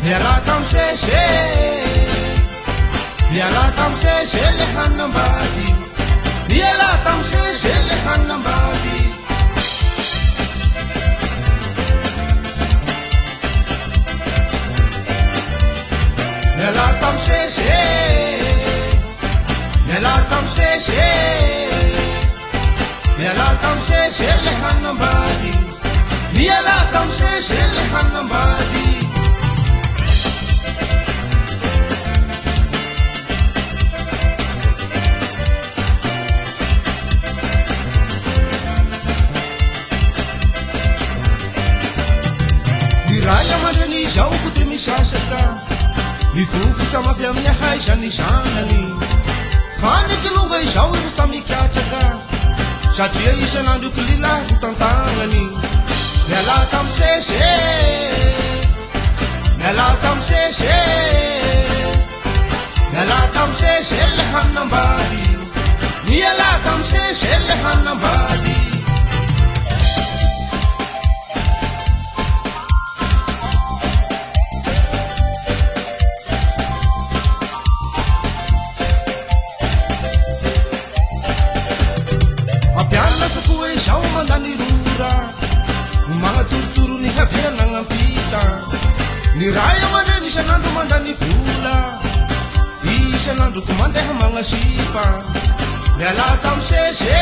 miala tamseshe le hanambadi miala tamseshe le hanambadi miala tamseshe le hanambadi miala tamseshe le hanambadi Raya madani jau kutre mishashasa Mifufu sama vya mnya haisha nishanani Fani kilunga ishau iru sami kiachaka Shatia isha nandu kulila kutantangani Nela tamseshe le hanambadi Nela tamseshe le hanambadi Shau mandani rura Umanga turturu ni havia nangampita Ni raya mandani shanandu mandani fula Isha nandu kumande hamanga shipa Miala tamseshe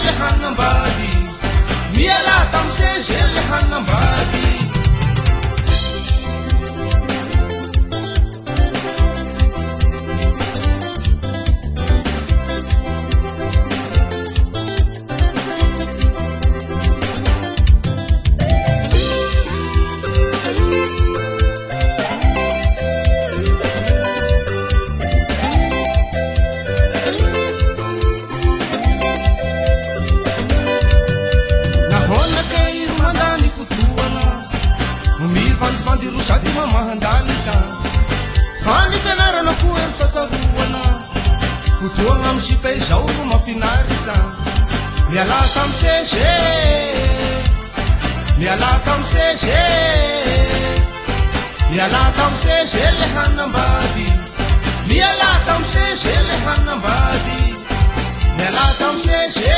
le hanambadi Miala tamseshe le hanambadi Shadi mamahandalisa Fani kanara na kuer sasaruana Futua ngamshipe shauru mafinarisa Miala tamseshe le hanambadi Miala tamseshe le hanambadi Miala tamseshe